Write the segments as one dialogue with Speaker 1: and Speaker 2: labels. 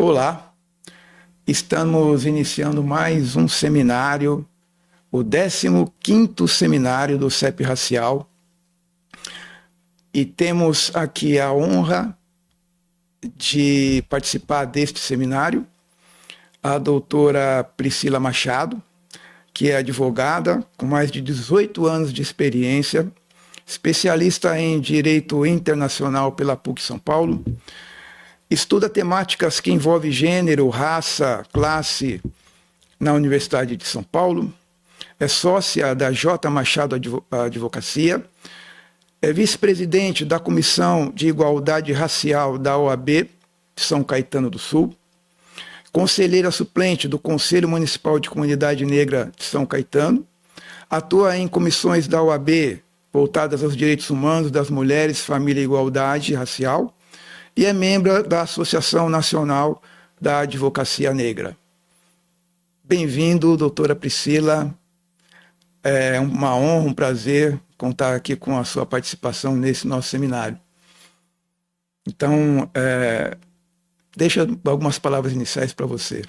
Speaker 1: Olá, estamos iniciando mais um seminário, o 15º seminário do CEP Racial, e temos aqui a honra de participar deste seminário a doutora Priscila Machado, que é advogada com mais de 18 anos de experiência, especialista em Direito Internacional pela PUC São Paulo, estuda temáticas que envolvem gênero, raça, classe na Universidade de São Paulo, é sócia da J. Machado Advocacia, é vice-presidente da Comissão de Igualdade Racial da OAB de São Caetano do Sul, conselheira suplente do Conselho Municipal de Comunidade Negra de São Caetano, atua em comissões da OAB voltadas aos direitos humanos das mulheres, família e igualdade racial, e é membro da Associação Nacional da Advocacia Negra. Bem-vindo, doutora Priscila. É uma honra, um prazer contar aqui com a sua participação nesse nosso seminário. Então, deixa algumas palavras iniciais para você.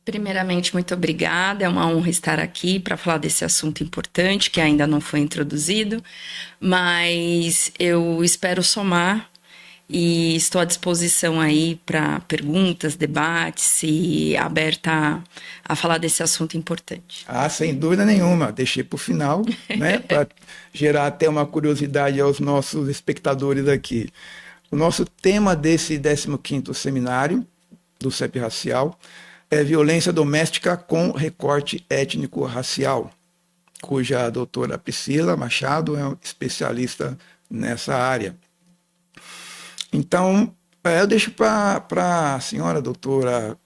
Speaker 2: Primeiramente, muito obrigada. É uma honra estar aqui para falar desse assunto importante que ainda não foi introduzido, mas eu espero somar e estou à disposição aí para perguntas, debates e aberta a falar desse assunto importante.
Speaker 1: Ah, sem dúvida nenhuma. Deixei para o final, né, para gerar até uma curiosidade aos nossos espectadores aqui. O nosso tema desse 15º seminário do CEP Racial é violência doméstica com recorte étnico-racial, cuja a doutora Priscila Machado é especialista nessa área. Então, eu deixo para a senhora, doutora,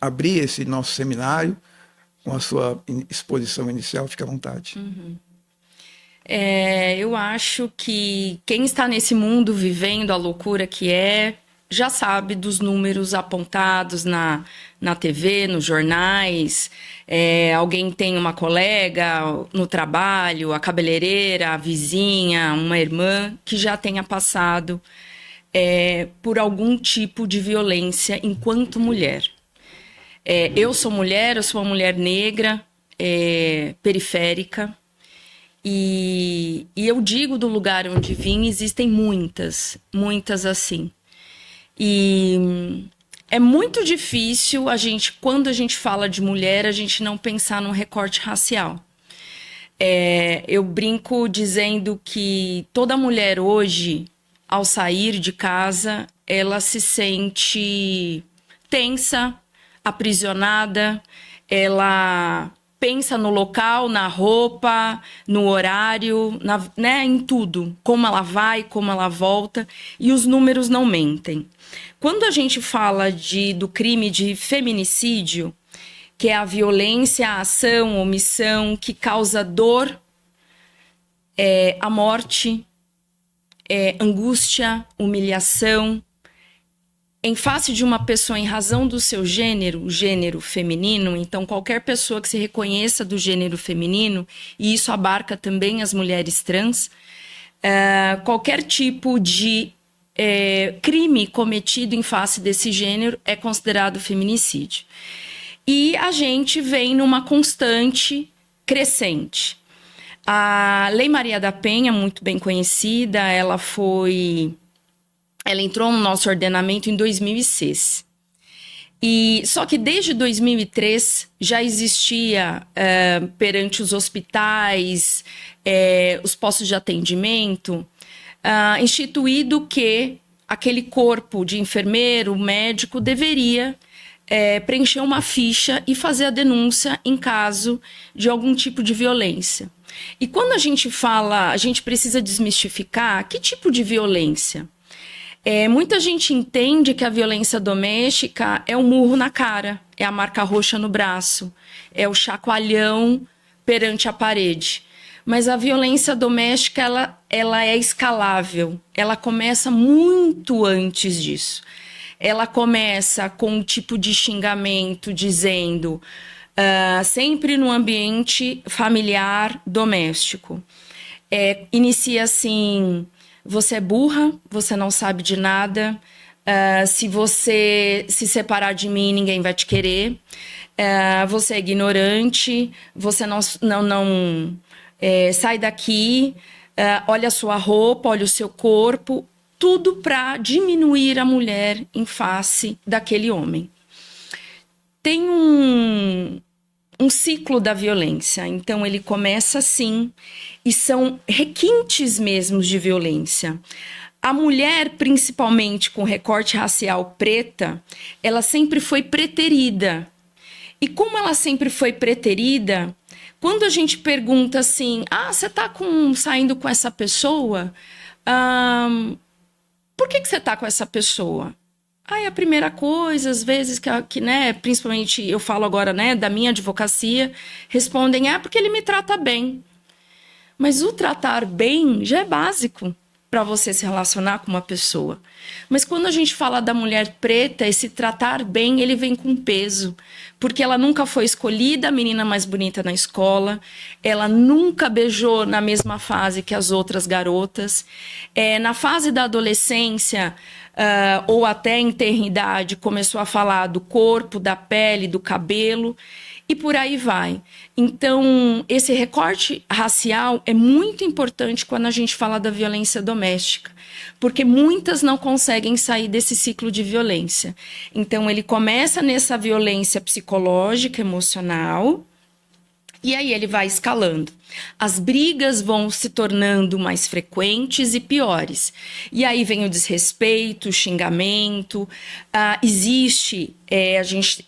Speaker 1: abrir esse nosso seminário com a sua exposição inicial. Fique à vontade.
Speaker 2: Eu acho que quem está nesse mundo vivendo a loucura que já sabe dos números apontados na TV, nos jornais. Alguém tem uma colega no trabalho, a cabeleireira, a vizinha, uma irmã que já tenha passado por algum tipo de violência enquanto mulher. Eu sou uma mulher negra, periférica, e eu digo do lugar onde vim, existem muitas assim. E é muito difícil quando a gente fala de mulher, a gente não pensar num recorte racial. Eu brinco dizendo que toda mulher hoje, ao sair de casa, ela se sente tensa, aprisionada, ela pensa no local, na roupa, no horário, em tudo. Como ela vai, como ela volta. E os números não mentem. Quando a gente fala do crime de feminicídio, que é a violência, a ação, a omissão, que causa dor, a morte, angústia, humilhação, em face de uma pessoa em razão do seu gênero, o gênero feminino, então qualquer pessoa que se reconheça do gênero feminino, e isso abarca também as mulheres trans, qualquer tipo de crime cometido em face desse gênero é considerado feminicídio. E a gente vem numa constante crescente. A Lei Maria da Penha, muito bem conhecida, ela entrou no nosso ordenamento em 2006. Só que desde 2003 já existia perante os hospitais, os postos de atendimento, instituído que aquele corpo de enfermeiro, médico, deveria preencher uma ficha e fazer a denúncia em caso de algum tipo de violência. E quando a gente fala, a gente precisa desmistificar que tipo de violência. Muita gente entende que a violência doméstica é um murro na cara, é a marca roxa no braço, é o chacoalhão perante a parede. Mas a violência doméstica, ela é escalável, ela começa muito antes disso. Ela começa com um tipo de xingamento dizendo, sempre no ambiente familiar doméstico. Inicia assim: você é burra, você não sabe de nada, Se você se separar de mim, ninguém vai te querer. Você é ignorante, você não sai daqui, olha a sua roupa, olha o seu corpo, tudo para diminuir a mulher em face daquele homem. Tem um ciclo da violência, então ele começa assim, e são requintes mesmo de violência. A mulher, principalmente com recorte racial preta, ela sempre foi preterida. E como ela sempre foi preterida, quando a gente pergunta assim, você tá saindo com essa pessoa? Por que você tá com essa pessoa? A primeira coisa, às vezes, que né, principalmente eu falo agora, né, da minha advocacia, respondem, porque ele me trata bem. Mas o tratar bem já é básico para você se relacionar com uma pessoa. Mas quando a gente fala da mulher preta, esse tratar bem, ele vem com peso. Porque ela nunca foi escolhida a menina mais bonita na escola, ela nunca beijou na mesma fase que as outras garotas. Na fase da adolescência, ou até em tenridade, começou a falar do corpo, da pele, do cabelo, e por aí vai. Então, esse recorte racial é muito importante quando a gente fala da violência doméstica, porque muitas não conseguem sair desse ciclo de violência. Então, ele começa nessa violência psicológica, emocional, e aí ele vai escalando. As brigas vão se tornando mais frequentes e piores. E aí vem o desrespeito, o xingamento. Existe,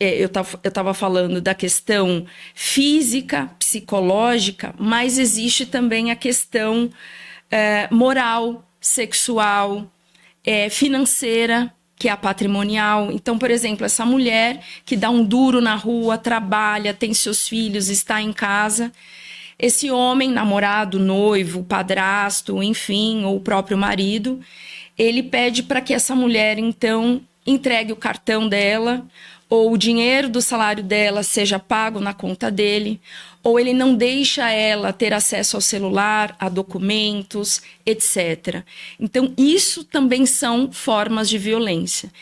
Speaker 2: eu estava falando da questão física, psicológica, mas existe também a questão moral, sexual, financeira, que é a patrimonial. Então, por exemplo, essa mulher que dá um duro na rua, trabalha, tem seus filhos, está em casa. Esse homem, namorado, noivo, padrasto, enfim, ou o próprio marido, ele pede para que essa mulher, então, entregue o cartão dela, ou o dinheiro do salário dela seja pago na conta dele, ou ele não deixa ela ter acesso ao celular, a documentos, etc. Então, isso também são formas de violência.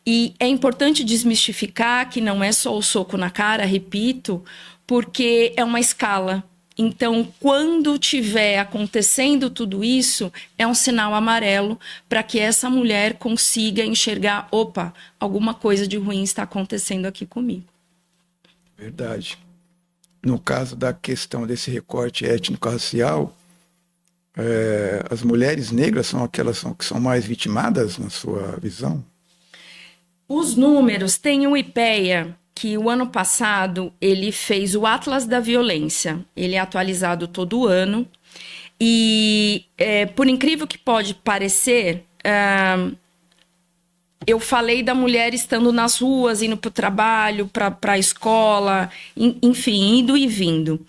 Speaker 2: E é importante desmistificar que não é só o soco na cara, repito, porque é uma escala. Então, quando tiver acontecendo tudo isso, é um sinal amarelo para que essa mulher consiga enxergar, opa, alguma coisa de ruim está acontecendo aqui comigo.
Speaker 1: Verdade. No caso da questão desse recorte étnico-racial, as mulheres negras são aquelas que são mais vitimadas, na sua visão?
Speaker 2: Os números, tem o IPEA, que o ano passado ele fez o Atlas da Violência. Ele é atualizado todo ano. E, por incrível que pode parecer, eu falei da mulher estando nas ruas, indo para o trabalho, para a escola, enfim, indo e vindo.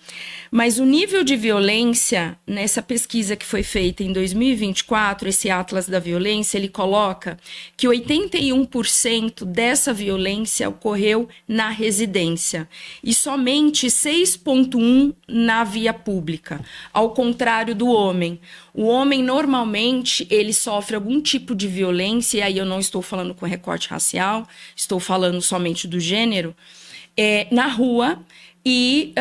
Speaker 2: Mas o nível de violência, nessa pesquisa que foi feita em 2024, esse Atlas da Violência, ele coloca que 81% dessa violência ocorreu na residência e somente 6,1% na via pública, ao contrário do homem. O homem, normalmente, ele sofre algum tipo de violência, e aí eu não estou falando com recorte racial, estou falando somente do gênero, na rua e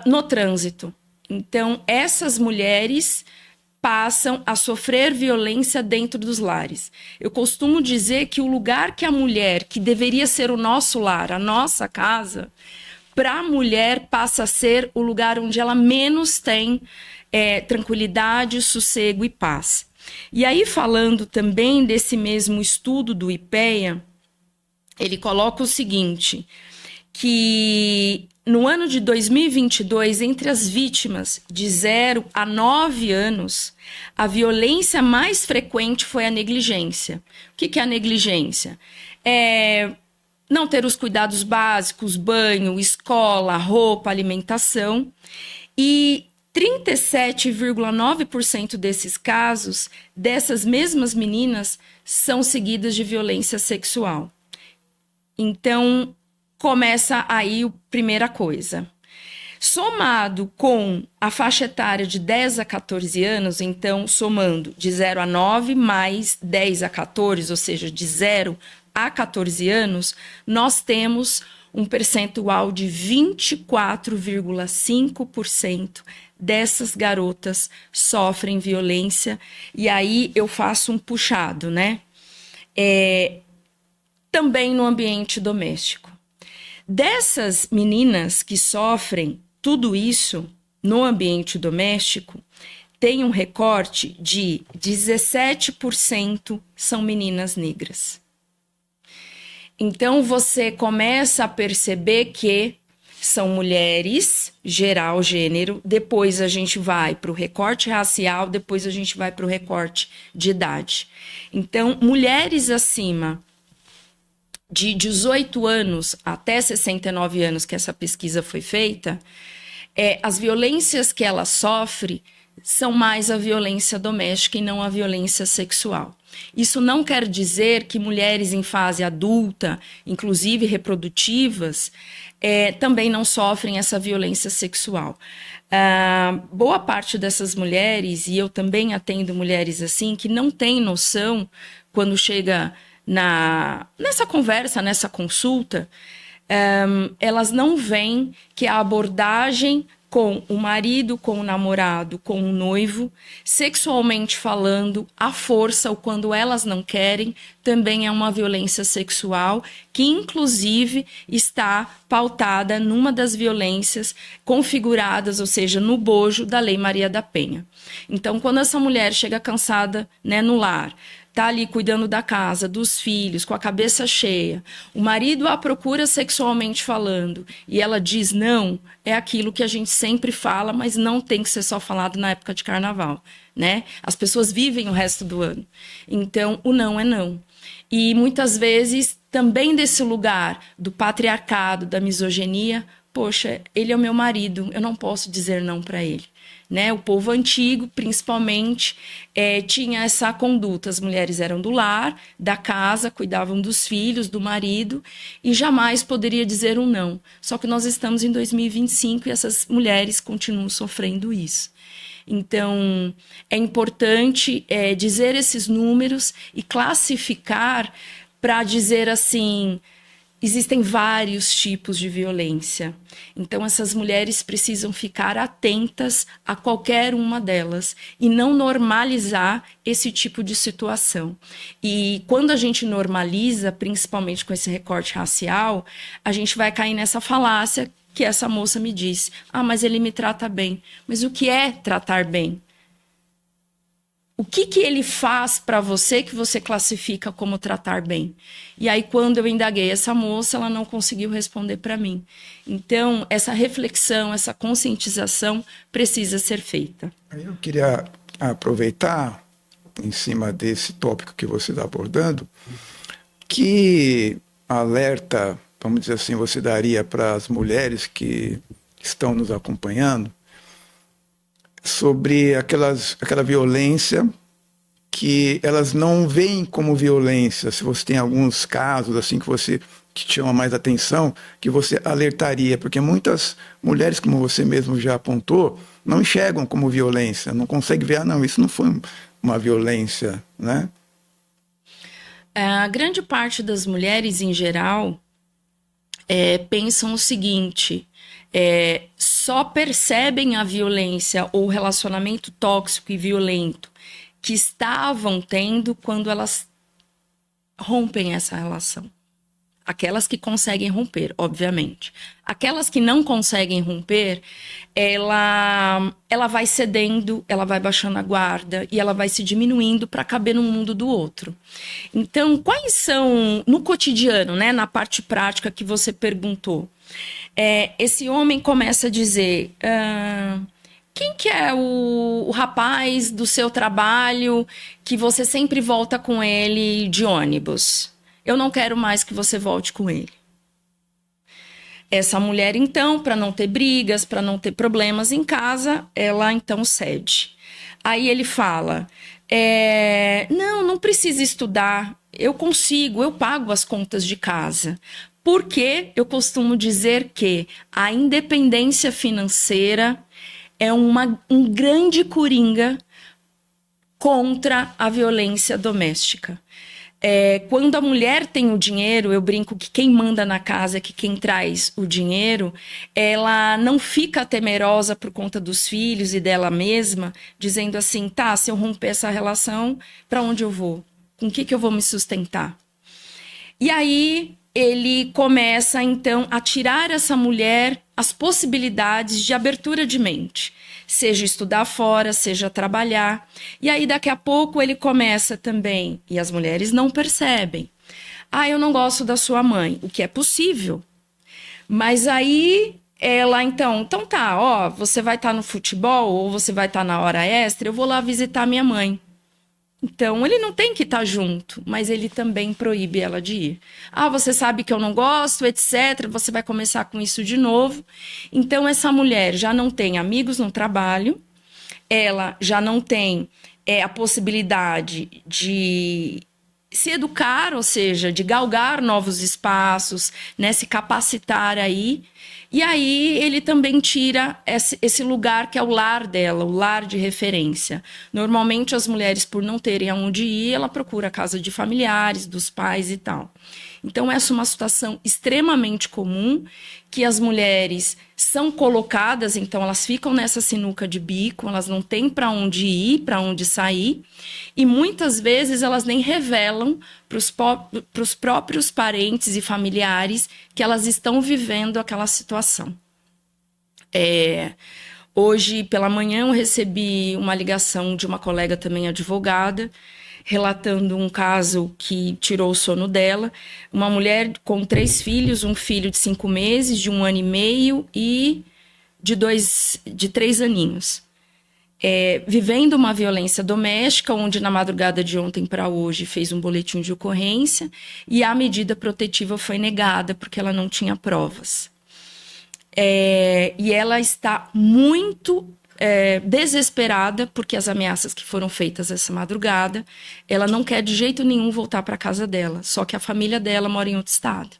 Speaker 2: no trânsito. Então, essas mulheres passam a sofrer violência dentro dos lares. Eu costumo dizer que o lugar que a mulher, que deveria ser o nosso lar, a nossa casa, para a mulher passa a ser o lugar onde ela menos tem tranquilidade, sossego e paz. E aí, falando também desse mesmo estudo do IPEA, ele coloca o seguinte, que no ano de 2022, entre as vítimas de 0 a 9 anos, a violência mais frequente foi a negligência. O que é a negligência? Não ter os cuidados básicos, banho, escola, roupa, alimentação. E 37,9% desses casos, dessas mesmas meninas, são seguidas de violência sexual. Então, começa aí a primeira coisa. Somado com a faixa etária de 10 a 14 anos, então somando de 0 a 9 mais 10 a 14, ou seja, de 0 a 14 anos, nós temos um percentual de 24,5% dessas garotas sofrem violência. E aí eu faço um puxado, né? Também no ambiente doméstico. Dessas meninas que sofrem tudo isso no ambiente doméstico, tem um recorte de 17% são meninas negras. Então, você começa a perceber que são mulheres, geral, gênero, depois a gente vai para o recorte racial, depois a gente vai para o recorte de idade. Então, mulheres acima de 18 anos até 69 anos, que essa pesquisa foi feita, as violências que ela sofre são mais a violência doméstica e não a violência sexual. Isso não quer dizer que mulheres em fase adulta, inclusive reprodutivas, também não sofrem essa violência sexual. Boa parte dessas mulheres, e eu também atendo mulheres assim, que não têm noção, quando chega nessa conversa, nessa consulta, elas não veem que a abordagem com o marido, com o namorado, com o noivo, sexualmente falando, à força ou quando elas não querem, também é uma violência sexual que, inclusive, está pautada numa das violências configuradas, ou seja, no bojo da Lei Maria da Penha. Então, quando essa mulher chega cansada, né, no lar, está ali cuidando da casa, dos filhos, com a cabeça cheia, o marido a procura sexualmente falando e ela diz não, é aquilo que a gente sempre fala, mas não tem que ser só falado na época de carnaval, né? As pessoas vivem o resto do ano. Então, o não é não. E muitas vezes, também desse lugar do patriarcado, da misoginia, poxa, ele é o meu marido, eu não posso dizer não para ele. Né? O povo antigo, principalmente, tinha essa conduta. As mulheres eram do lar, da casa, cuidavam dos filhos, do marido, e jamais poderia dizer um não. Só que nós estamos em 2025 e essas mulheres continuam sofrendo isso. Então, é importante dizer esses números e classificar para dizer assim... Existem vários tipos de violência. Então, essas mulheres precisam ficar atentas a qualquer uma delas e não normalizar esse tipo de situação. E quando a gente normaliza, principalmente com esse recorte racial, a gente vai cair nessa falácia que essa moça me disse. Ah, mas ele me trata bem. Mas o que é tratar bem? O que ele faz para você que você classifica como tratar bem? E aí, quando eu indaguei essa moça, ela não conseguiu responder para mim. Então, essa reflexão, essa conscientização precisa ser feita.
Speaker 1: Eu queria aproveitar, em cima desse tópico que você está abordando, que alerta, vamos dizer assim, você daria para as mulheres que estão nos acompanhando, sobre aquela violência que elas não veem como violência. Se você tem alguns casos assim que te chama mais atenção, que você alertaria, porque muitas mulheres, como você mesmo já apontou, não enxergam como violência, não conseguem ver, não, isso não foi uma violência, né?
Speaker 2: A grande parte das mulheres, em geral, pensam o seguinte... só percebem a violência ou o relacionamento tóxico e violento que estavam tendo quando elas rompem essa relação. Aquelas que conseguem romper, obviamente. Aquelas que não conseguem romper, ela vai cedendo, ela vai baixando a guarda e ela vai se diminuindo para caber no mundo do outro. Então, quais são, no cotidiano, né, na parte prática que você perguntou, esse homem começa a dizer... quem que é o rapaz do seu trabalho que você sempre volta com ele de ônibus? Eu não quero mais que você volte com ele. Essa mulher, então, para não ter brigas, para não ter problemas em casa, ela então cede. Aí ele fala, não precisa estudar, eu consigo, eu pago as contas de casa. Porque eu costumo dizer que a independência financeira é um grande coringa contra a violência doméstica. Quando a mulher tem o dinheiro, eu brinco que quem manda na casa, que quem traz o dinheiro, ela não fica temerosa por conta dos filhos e dela mesma, dizendo assim, tá, se eu romper essa relação, para onde eu vou? Com o que eu vou me sustentar? E aí ele começa, então, a tirar essa mulher as possibilidades de abertura de mente. Seja estudar fora, seja trabalhar. E aí, daqui a pouco, ele começa também, e as mulheres não percebem. Ah, eu não gosto da sua mãe, o que é possível. Mas aí, ela, então tá, ó, você vai estar no futebol, ou você vai estar na hora extra, eu vou lá visitar minha mãe. Então, ele não tem que estar junto, mas ele também proíbe ela de ir. Ah, você sabe que eu não gosto, etc. Você vai começar com isso de novo. Então, essa mulher já não tem amigos no trabalho, ela já não tem a possibilidade de se educar, ou seja, de galgar novos espaços, né, se capacitar aí. E aí ele também tira esse lugar que é o lar dela, o lar de referência. Normalmente as mulheres, por não terem aonde ir, ela procura a casa de familiares, dos pais e tal. Então essa é uma situação extremamente comum, que as mulheres são colocadas, então elas ficam nessa sinuca de bico, elas não têm para onde ir, para onde sair, e muitas vezes elas nem revelam para os próprios parentes e familiares que elas estão vivendo aquela situação. Hoje, pela manhã, eu recebi uma ligação de uma colega também advogada, relatando um caso que tirou o sono dela. Uma mulher com 3 filhos, um filho de 5 meses, de 1 ano e meio e de 3 aninhos. Vivendo uma violência doméstica, onde na madrugada de ontem para hoje fez um boletim de ocorrência e a medida protetiva foi negada porque ela não tinha provas. E ela está muito desesperada porque as ameaças que foram feitas essa madrugada, ela não quer de jeito nenhum voltar para a casa dela, só que a família dela mora em outro estado.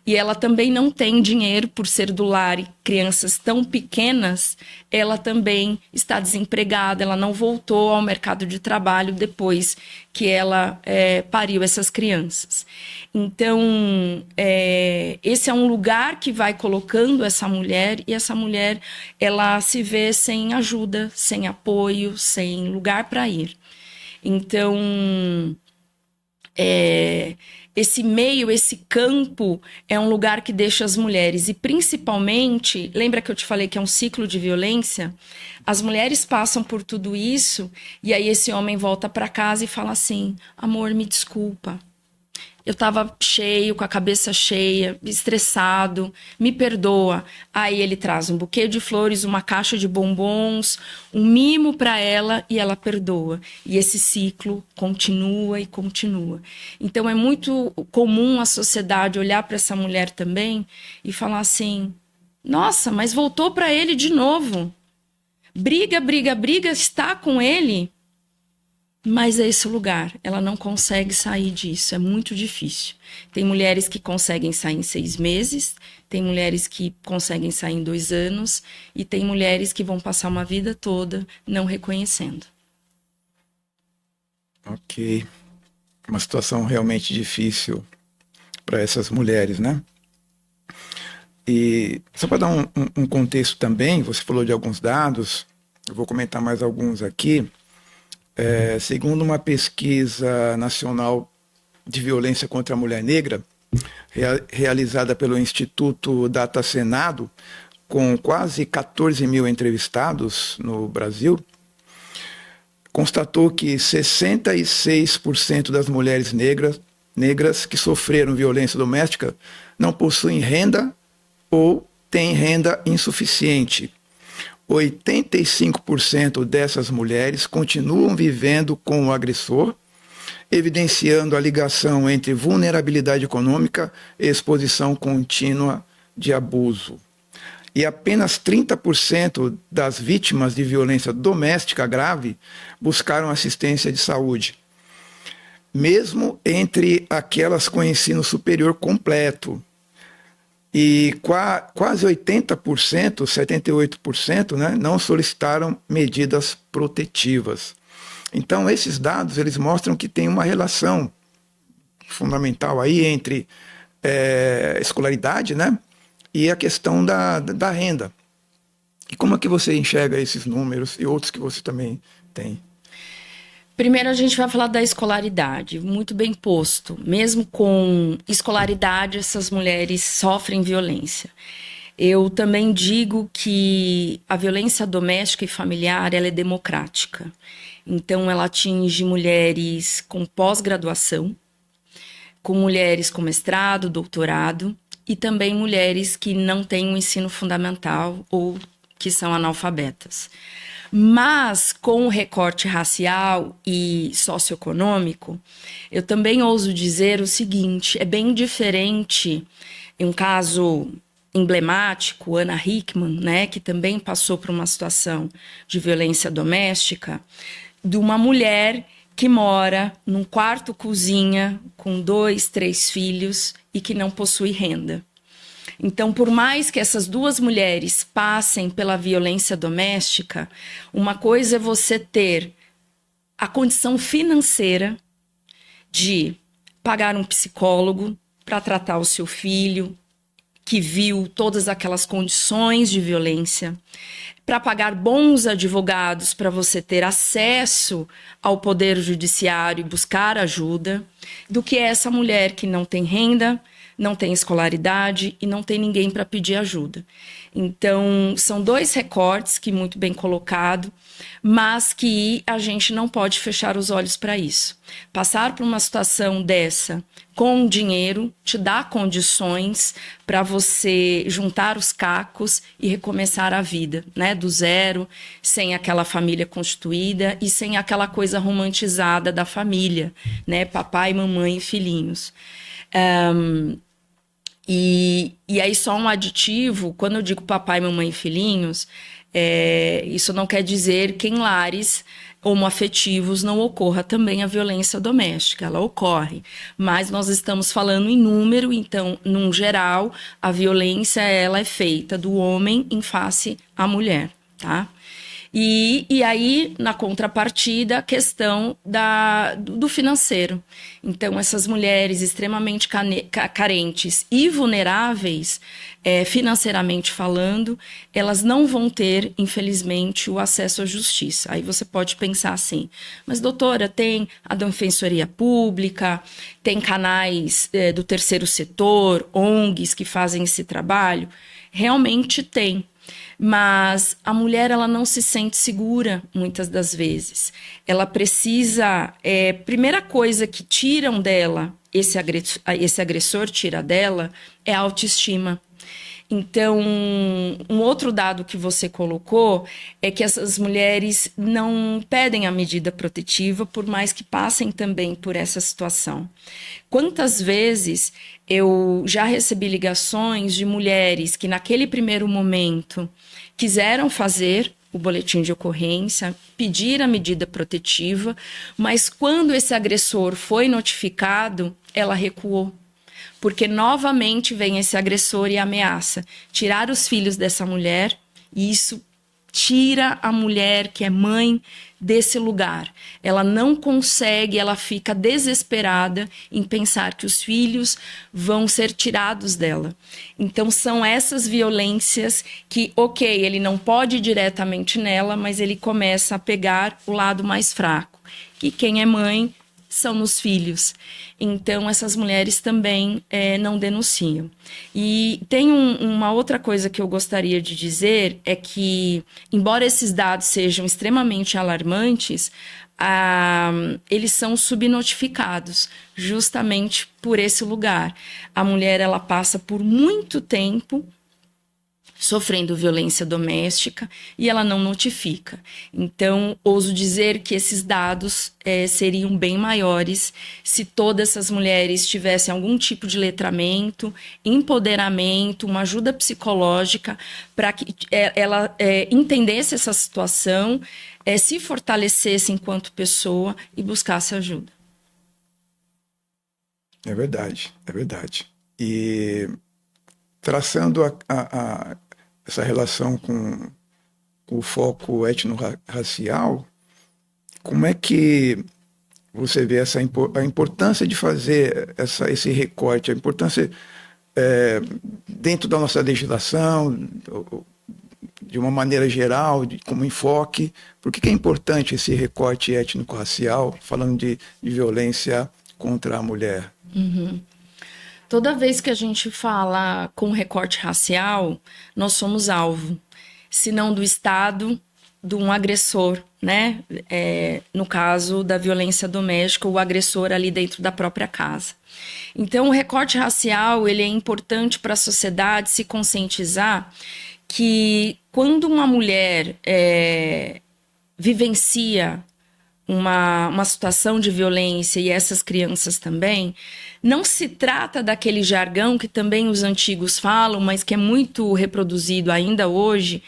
Speaker 2: E ela também não tem dinheiro por ser do lar e crianças tão pequenas, ela também está desempregada, ela não voltou ao mercado de trabalho depois que ela pariu essas crianças. Então, esse é um lugar que vai colocando essa mulher, e essa mulher, ela se vê sem ajuda, sem apoio, sem lugar para ir. Então, esse meio, esse campo é um lugar que deixa as mulheres, e principalmente, lembra que eu te falei que é um ciclo de violência? As mulheres passam por tudo isso e aí esse homem volta para casa e fala assim, amor, me desculpa, eu estava cheio, com a cabeça cheia, estressado, me perdoa. Aí ele traz um buquê de flores, uma caixa de bombons, um mimo para ela e ela perdoa. E esse ciclo continua e continua. Então é muito comum a sociedade olhar para essa mulher também e falar assim, nossa, mas voltou para ele de novo. Briga, briga, briga, está com ele. Mas é esse o lugar, ela não consegue sair disso, é muito difícil. Tem mulheres que conseguem sair em 6 meses, tem mulheres que conseguem sair em 2 anos, e tem mulheres que vão passar uma vida toda não reconhecendo.
Speaker 1: Ok. Uma situação realmente difícil para essas mulheres, né? E só para dar um contexto também, você falou de alguns dados, eu vou comentar mais alguns aqui. Segundo uma pesquisa nacional de violência contra a mulher negra, realizada pelo Instituto Data Senado, com quase 14 mil entrevistados no Brasil, constatou que 66% das mulheres negras que sofreram violência doméstica não possuem renda ou têm renda insuficiente. 85% dessas mulheres continuam vivendo com o agressor, evidenciando a ligação entre vulnerabilidade econômica e exposição contínua de abuso. E apenas 30% das vítimas de violência doméstica grave buscaram assistência de saúde. Mesmo entre aquelas com ensino superior completo, E quase 80%, 78%, né, não solicitaram medidas protetivas. Então, esses dados eles mostram que tem uma relação fundamental aí entre escolaridade, né, e a questão da renda. E como é que você enxerga esses números e outros que você também tem?
Speaker 2: Primeiro a gente vai falar da escolaridade, muito bem posto. Mesmo com escolaridade, essas mulheres sofrem violência. Eu também digo que a violência doméstica e familiar ela é democrática. Então, ela atinge mulheres com pós-graduação, com mulheres com mestrado, doutorado, e também mulheres que não têm um ensino fundamental ou que são analfabetas. Mas, com o recorte racial e socioeconômico, eu também ouso dizer o seguinte: é bem diferente, em um caso emblemático, Ana Hickman, né, que também passou por uma situação de violência doméstica, de uma mulher que mora num quarto-cozinha com 2, 3 filhos e que não possui renda. Então, por mais que essas duas mulheres passem pela violência doméstica, uma coisa é você ter a condição financeira de pagar um psicólogo para tratar o seu filho, que viu todas aquelas condições de violência, para pagar bons advogados para você ter acesso ao poder judiciário e buscar ajuda, do que essa mulher que não tem renda, não tem escolaridade e não tem ninguém para pedir ajuda. Então, são 2 recortes que muito bem colocado, mas que a gente não pode fechar os olhos para isso. Passar por uma situação dessa com dinheiro te dá condições para você juntar os cacos e recomeçar a vida, né? Do zero, sem aquela família constituída e sem aquela coisa romantizada da família, né? Papai, mamãe e filhinhos. E aí só um aditivo, quando eu digo papai, mamãe e filhinhos, isso não quer dizer que em lares homoafetivos não ocorra também a violência doméstica, ela ocorre, mas nós estamos falando em número, então, num geral, a violência ela é feita do homem em face à mulher, tá? E aí, na contrapartida, a questão do financeiro. Então, essas mulheres extremamente carentes e vulneráveis, financeiramente falando, elas não vão ter, infelizmente, o acesso à justiça. Aí você pode pensar assim, mas doutora, tem a Defensoria Pública, tem canais do terceiro setor, ONGs que fazem esse trabalho? Realmente tem. Mas a mulher ela não se sente segura muitas das vezes. Ela precisa, primeira coisa que tiram dela, esse agressor tira dela, é a autoestima. Então, um outro dado que você colocou é que essas mulheres não pedem a medida protetiva, por mais que passem também por essa situação. Quantas vezes eu já recebi ligações de mulheres que, naquele primeiro momento, quiseram fazer o boletim de ocorrência, pedir a medida protetiva, mas quando esse agressor foi notificado, ela recuou. Porque novamente vem esse agressor e ameaça tirar os filhos dessa mulher, e isso tira a mulher que é mãe desse lugar. Ela não consegue, ela fica desesperada em pensar que os filhos vão ser tirados dela. Então são essas violências que, ok, ele não pode ir diretamente nela, mas ele começa a pegar o lado mais fraco. E quem é mãe são nos filhos. Então, essas mulheres também não denunciam. E tem uma outra coisa que eu gostaria de dizer, é que, embora esses dados sejam extremamente alarmantes, eles são subnotificados, justamente por esse lugar. A mulher, ela passa por muito tempo sofrendo violência doméstica e ela não notifica. Então, ouso dizer que esses dados seriam bem maiores se todas essas mulheres tivessem algum tipo de letramento, empoderamento, uma ajuda psicológica para que ela entendesse essa situação, se fortalecesse enquanto pessoa e buscasse ajuda.
Speaker 1: É verdade, é verdade. E traçando essa relação com o foco étnico-racial, como é que você vê a importância de fazer esse recorte, a importância dentro da nossa legislação, de uma maneira geral, como enfoque, por que é importante esse recorte étnico-racial, falando de violência contra a mulher?
Speaker 2: Uhum. Toda vez que a gente fala com recorte racial, nós somos alvo, se não do Estado, de um agressor, né? No caso da violência doméstica, o agressor ali dentro da própria casa. Então, o recorte racial, ele é importante para a sociedade se conscientizar que quando uma mulher vivencia uma situação de violência, e essas crianças também, não se trata daquele jargão que também os antigos falam, mas que é muito reproduzido ainda hoje,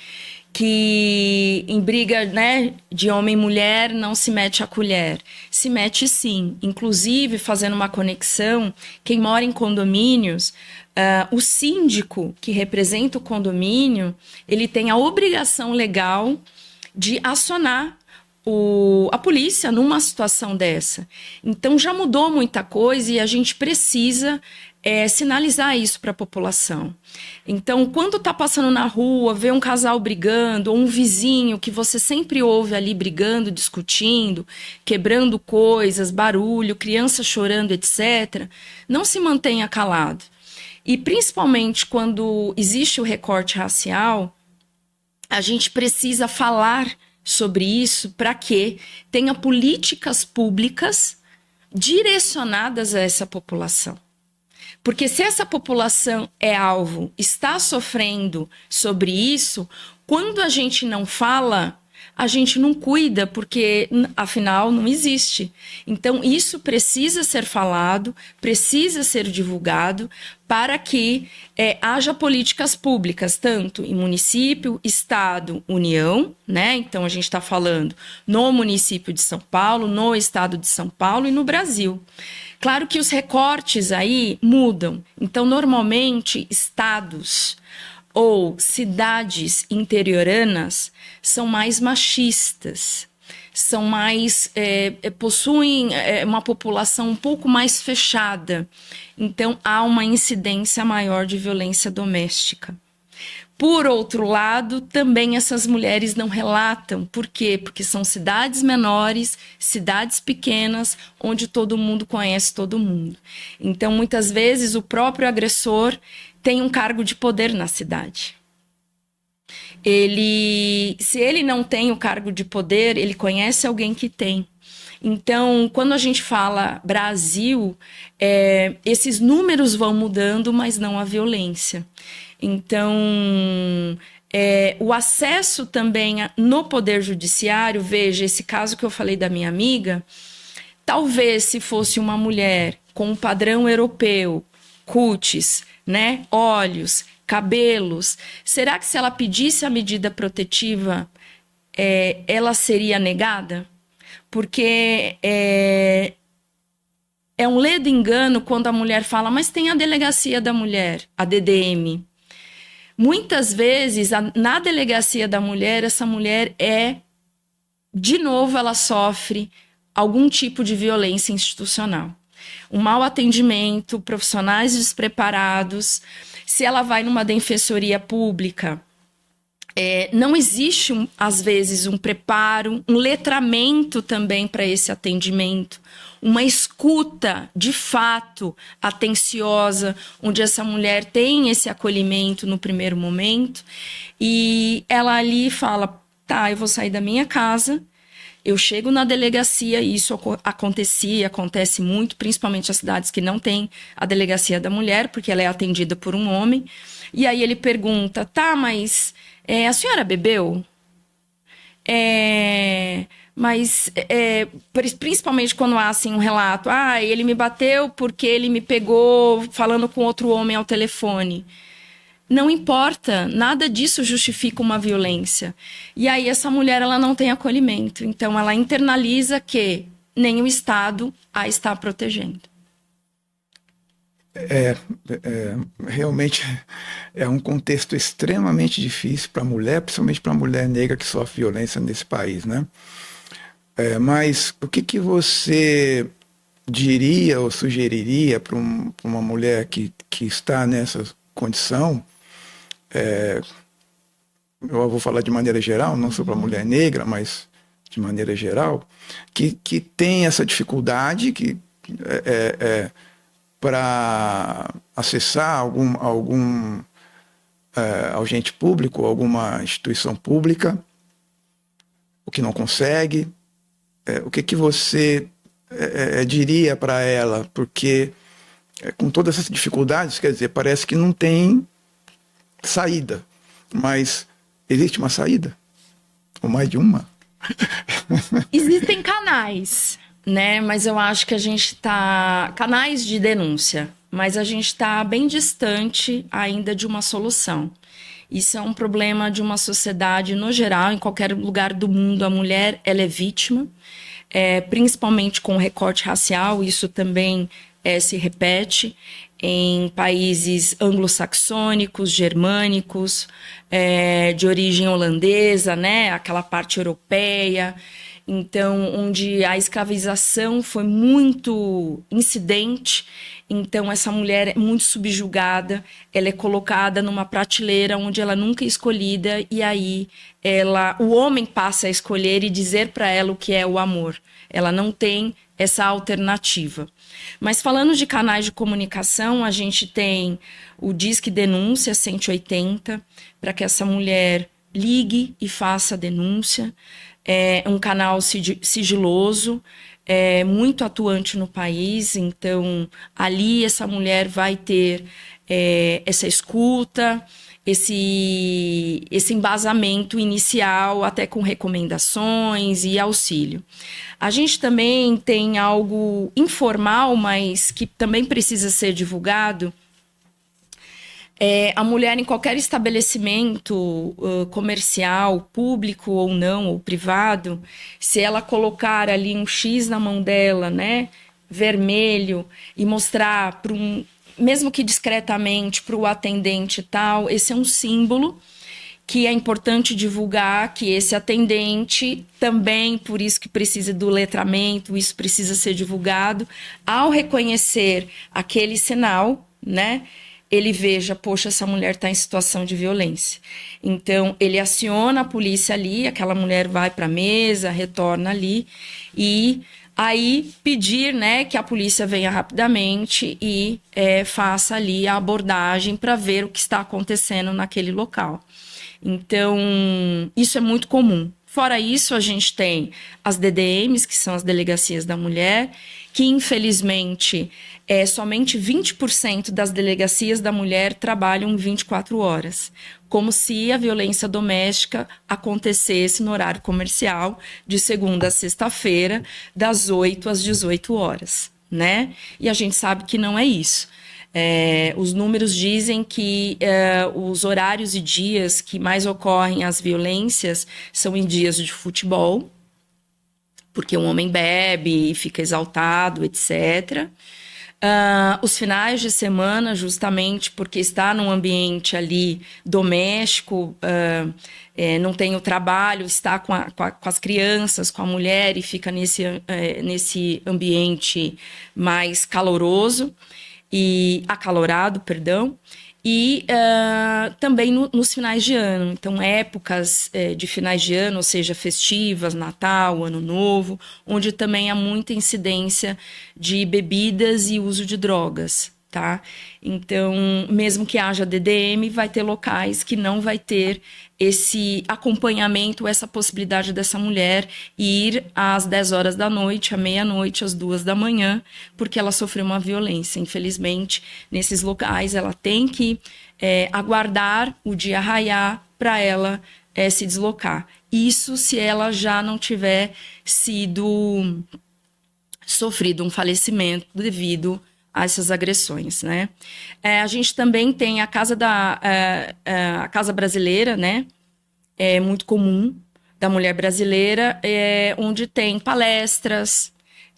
Speaker 2: que em briga, né, de homem e mulher não se mete a colher. Se mete sim. Inclusive, fazendo uma conexão, quem mora em condomínios, o síndico que representa o condomínio, ele tem a obrigação legal de acionar a polícia numa situação dessa. Então já mudou muita coisa e a gente precisa sinalizar isso para a população. Então, quando está passando na rua, vê um casal brigando, ou um vizinho que você sempre ouve ali brigando, discutindo, quebrando coisas, barulho, criança chorando, etc., não se mantenha calado. E principalmente quando existe o recorte racial, a gente precisa falar sobre isso para que tenha políticas públicas direcionadas a essa população. Porque se essa população é alvo, está sofrendo sobre isso, quando a gente não fala, a gente não cuida, porque afinal não existe. Então isso precisa ser falado, precisa ser divulgado para que haja políticas públicas, tanto em município, estado, União, né? Então a gente está falando no município de São Paulo, no estado de São Paulo e no Brasil. Claro que os recortes aí mudam. Então, normalmente, estados ou cidades interioranas são mais machistas, são mais possuem uma população um pouco mais fechada. Então, há uma incidência maior de violência doméstica. Por outro lado, também essas mulheres não relatam. Por quê? Porque são cidades menores, cidades pequenas, onde todo mundo conhece todo mundo. Então, muitas vezes, o próprio agressor tem um cargo de poder na cidade. Se ele não tem o cargo de poder, ele conhece alguém que tem. Então, quando a gente fala Brasil, esses números vão mudando, mas não a violência. Então, o acesso também no Poder Judiciário, veja, esse caso que eu falei da minha amiga, talvez se fosse uma mulher com um padrão europeu, cutis, né, olhos, cabelos, será que se ela pedisse a medida protetiva, ela seria negada? Porque é um ledo engano quando a mulher fala, mas tem a delegacia da mulher, a DDM. Muitas vezes, na delegacia da mulher, essa mulher de novo, ela sofre algum tipo de violência institucional. Um mau atendimento, profissionais despreparados. Se ela vai numa defensoria pública, não existe, às vezes, um preparo, um letramento também para esse atendimento, uma escuta, de fato, atenciosa, onde essa mulher tem esse acolhimento no primeiro momento, e ela ali fala, tá, eu vou sair da minha casa, eu chego na delegacia, e isso acontece muito, principalmente as cidades que não têm a delegacia da mulher, porque ela é atendida por um homem, e aí ele pergunta, tá, mas a senhora bebeu? Mas principalmente quando há assim, um relato, ele me bateu porque ele me pegou falando com outro homem ao telefone. Não importa, nada disso justifica uma violência. E aí essa mulher ela não tem acolhimento, então ela internaliza que nem o Estado a está protegendo.
Speaker 1: Realmente é um contexto extremamente difícil para a mulher, principalmente para a mulher negra que sofre violência nesse país, né? Mas o que você diria ou sugeriria para uma mulher que está nessa condição? Eu vou falar de maneira geral, não só para a mulher negra, mas de maneira geral, que tem essa dificuldade para acessar algum agente público, alguma instituição pública, o que não consegue. O que você diria para ela? Porque com todas essas dificuldades, quer dizer, parece que não tem saída, mas existe uma saída? Ou mais de uma?
Speaker 2: Existem canais, né? Mas eu acho que a gente tá... Canais de denúncia, mas a gente está bem distante ainda de uma solução. Isso é um problema de uma sociedade no geral, em qualquer lugar do mundo, a mulher ela é vítima, principalmente com o recorte racial, isso também se repete em países anglo-saxônicos, germânicos, de origem holandesa, né? Aquela parte europeia. Então, onde a escravização foi muito incidente, então essa mulher é muito subjugada, ela é colocada numa prateleira onde ela nunca é escolhida, e aí o homem passa a escolher e dizer para ela o que é o amor. Ela não tem essa alternativa. Mas falando de canais de comunicação, a gente tem o Disque Denúncia 180, para que essa mulher ligue e faça a denúncia. É um canal sigiloso, muito atuante no país, então ali essa mulher vai ter essa escuta, esse embasamento inicial, até com recomendações e auxílio. A gente também tem algo informal, mas que também precisa ser divulgado. A mulher em qualquer estabelecimento comercial, público ou não, ou privado, se ela colocar ali um X na mão dela, né, vermelho, e mostrar para mesmo que discretamente, para o atendente e tal, esse é um símbolo que é importante divulgar, que esse atendente também, por isso que precisa do letramento, isso precisa ser divulgado. Ao reconhecer aquele sinal, né, ele veja, poxa, essa mulher está em situação de violência. Então, ele aciona a polícia ali, aquela mulher vai para a mesa, retorna ali, e aí pedir, né, que a polícia venha rapidamente e faça ali a abordagem para ver o que está acontecendo naquele local. Então, isso é muito comum. Fora isso, a gente tem as DDMs, que são as Delegacias da Mulher, que infelizmente somente 20% das delegacias da mulher trabalham 24 horas, como se a violência doméstica acontecesse no horário comercial, de segunda a sexta-feira, das 8 às 18 horas, né? E a gente sabe que não é isso. Os números dizem que os horários e dias que mais ocorrem as violências são em dias de futebol, porque o homem bebe e fica exaltado, etc. Os finais de semana, justamente porque está num ambiente ali doméstico, não tem o trabalho, está com as crianças, com a mulher, e fica nesse ambiente mais caloroso e acalorado, perdão, e também nos finais de ano. Então, épocas de finais de ano, ou seja, festivas, Natal, Ano Novo, onde também há muita incidência de bebidas e uso de drogas, tá? Então, mesmo que haja DDM, vai ter locais que não vai ter esse acompanhamento, essa possibilidade dessa mulher ir às 10 horas da noite, à meia-noite, às 2 da manhã, porque ela sofreu uma violência. Infelizmente, nesses locais, ela tem que aguardar o dia raiar para ela se deslocar. Isso se ela já não tiver sofrido um falecimento devido a essas agressões, né? A gente também tem a Casa a Casa Brasileira, né? É muito comum, da mulher brasileira, onde tem palestras,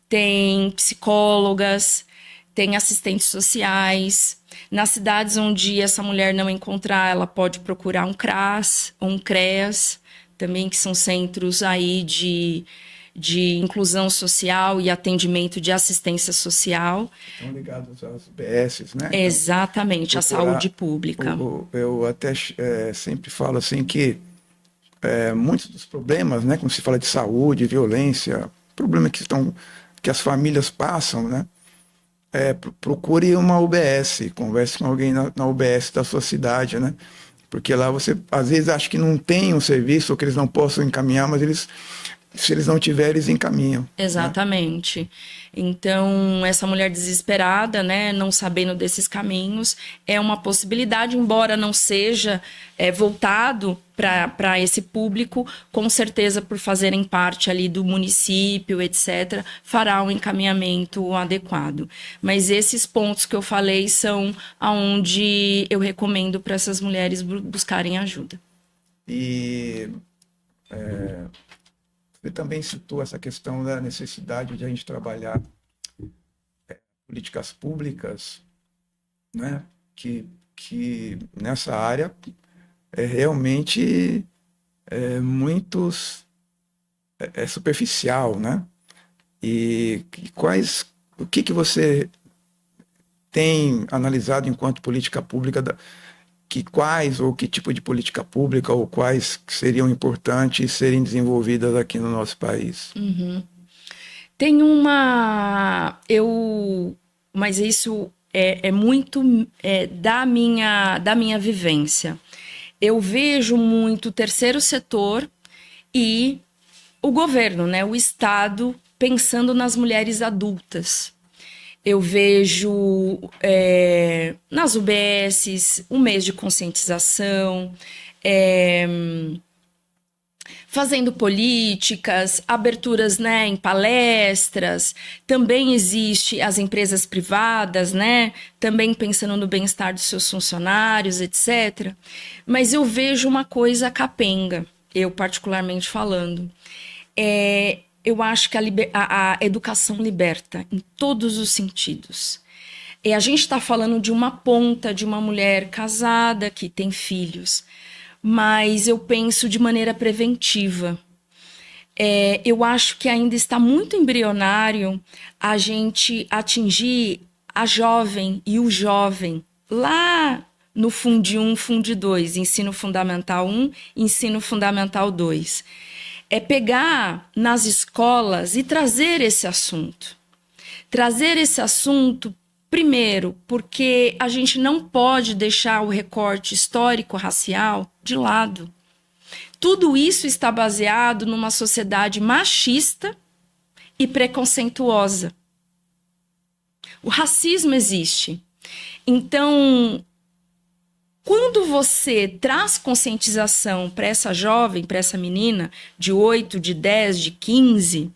Speaker 2: tem psicólogas, tem assistentes sociais, Nas cidades onde essa mulher não encontrar, ela pode procurar um CRAS ou um CREAS, também que são centros aí de inclusão social e atendimento de assistência social.
Speaker 1: Estão ligados às UBSs, né? Então,
Speaker 2: Exatamente, à saúde pública.
Speaker 1: Eu até sempre falo assim que muitos dos problemas, né, quando se fala de saúde, violência, problemas que as famílias passam, né? Procure uma UBS, converse com alguém na UBS da sua cidade, né? Porque lá você, às vezes, acha que não tem um serviço ou que eles não possam encaminhar, mas se eles não tiverem, eles encaminham.
Speaker 2: Exatamente. Né? Então, essa mulher desesperada, né, não sabendo desses caminhos, é uma possibilidade, embora não seja voltado para esse público, com certeza por fazerem parte ali do município, etc., fará um encaminhamento adequado. Mas esses pontos que eu falei são aonde eu recomendo para essas mulheres buscarem ajuda.
Speaker 1: E você também citou essa questão da necessidade de a gente trabalhar políticas públicas, né, que nessa área realmente muito superficial, né? E o que você tem analisado enquanto política pública, quais ou que tipo de política pública ou quais seriam importantes serem desenvolvidas aqui no nosso país?
Speaker 2: Uhum. Tem mas isso é muito da minha vivência. Eu vejo muito o terceiro setor e o governo, né, o Estado, pensando nas mulheres adultas. Eu vejo nas UBSs um mês de conscientização, fazendo políticas, aberturas, né, em palestras. Também existe as empresas privadas, né, também pensando no bem-estar dos seus funcionários, etc. Mas eu vejo uma coisa capenga, eu particularmente falando. Eu acho que a educação liberta em todos os sentidos. A gente está falando de uma ponta, de uma mulher casada que tem filhos, mas eu penso de maneira preventiva. Eu acho que ainda está muito embrionário a gente atingir a jovem e o jovem lá no Fundi 1, Fundi 2, Ensino Fundamental 1, Ensino Fundamental 2. Pegar nas escolas e trazer esse assunto. Trazer esse assunto, primeiro, porque a gente não pode deixar o recorte histórico-racial de lado. Tudo isso está baseado numa sociedade machista e preconceituosa. O racismo existe. Então, quando você traz conscientização para essa jovem, para essa menina de 8, de 10, de 15,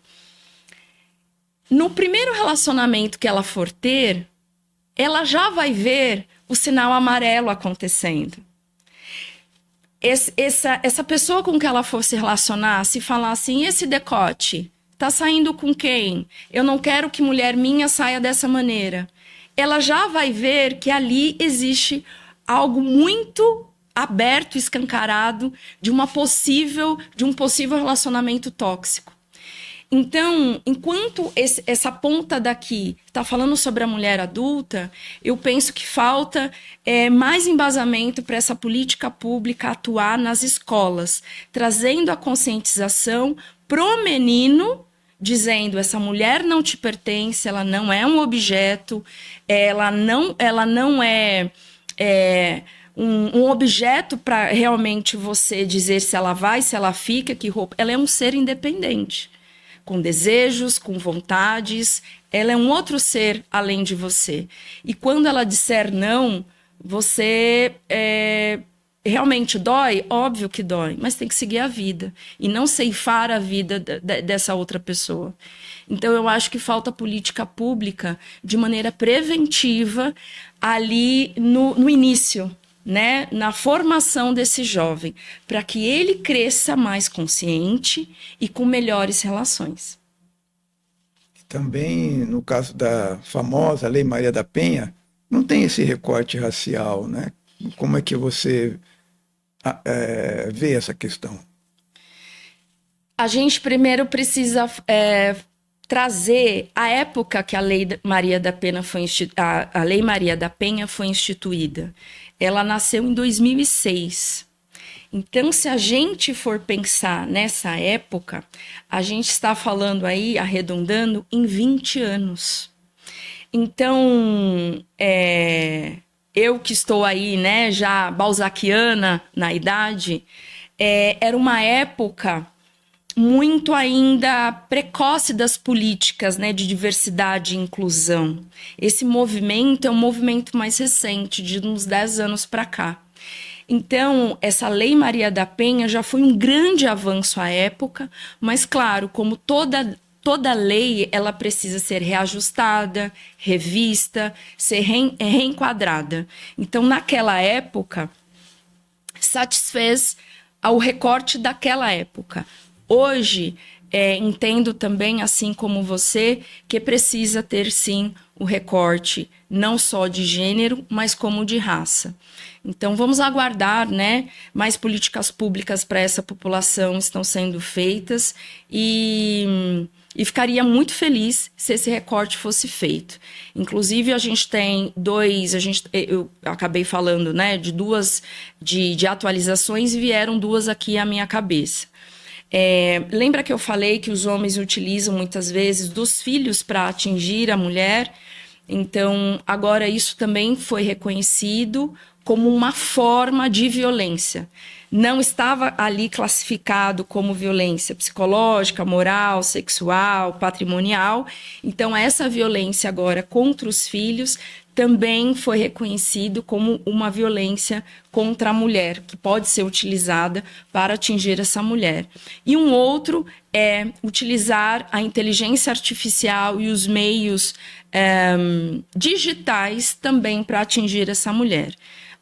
Speaker 2: no primeiro relacionamento que ela for ter, ela já vai ver o sinal amarelo acontecendo. Essa pessoa com que ela for se relacionar, se falar assim, esse decote, tá saindo com quem? Eu não quero que mulher minha saia dessa maneira. Ela já vai ver que ali existe algo muito aberto, escancarado, de um possível relacionamento tóxico. Então, enquanto essa ponta daqui está falando sobre a mulher adulta, eu penso que falta mais embasamento para essa política pública atuar nas escolas, trazendo a conscientização pro menino, dizendo: essa mulher não te pertence, ela não é um objeto, ela não é um objeto para realmente você dizer se ela vai, se ela fica, que roupa. Ela é um ser independente, com desejos, com vontades. Ela é um outro ser além de você. E quando ela disser não, você realmente dói? Óbvio que dói, mas tem que seguir a vida e não ceifar a vida dessa outra pessoa. Então, eu acho que falta política pública de maneira preventiva ali no início, né, na formação desse jovem, para que ele cresça mais consciente e com melhores relações.
Speaker 1: Também, no caso da famosa Lei Maria da Penha, não tem esse recorte racial, né? Como é que você vê essa questão?
Speaker 2: A gente primeiro precisa trazer a época que a Lei Maria da Penha a Lei Maria da Penha foi instituída. Ela nasceu em 2006. Então, se a gente for pensar nessa época, a gente está falando aí, arredondando, em 20 anos. Então, eu que estou aí, né, já balzaquiana na idade, era uma época muito ainda precoce das políticas, né, de diversidade e inclusão. Esse movimento é um movimento mais recente, de uns 10 anos para cá. Então, essa Lei Maria da Penha já foi um grande avanço à época, mas, claro, como toda lei, ela precisa ser reajustada, revista, ser reenquadrada. Então, naquela época, satisfez ao recorte daquela época. Hoje, entendo também, assim como você, que precisa ter, sim, o recorte não só de gênero, mas como de raça. Então, vamos aguardar, né? Mais políticas públicas para essa população estão sendo feitas e ficaria muito feliz se esse recorte fosse feito. Inclusive, a gente tem eu acabei falando, né, de duas de atualizações e vieram duas aqui à minha cabeça. Lembra que eu falei que os homens utilizam muitas vezes dos filhos para atingir a mulher? Então, agora isso também foi reconhecido como uma forma de violência. Não estava ali classificado como violência psicológica, moral, sexual, patrimonial. Então, essa violência agora contra os filhos também foi reconhecido como uma violência contra a mulher, que pode ser utilizada para atingir essa mulher. E um outro é utilizar a inteligência artificial e os meios digitais também para atingir essa mulher.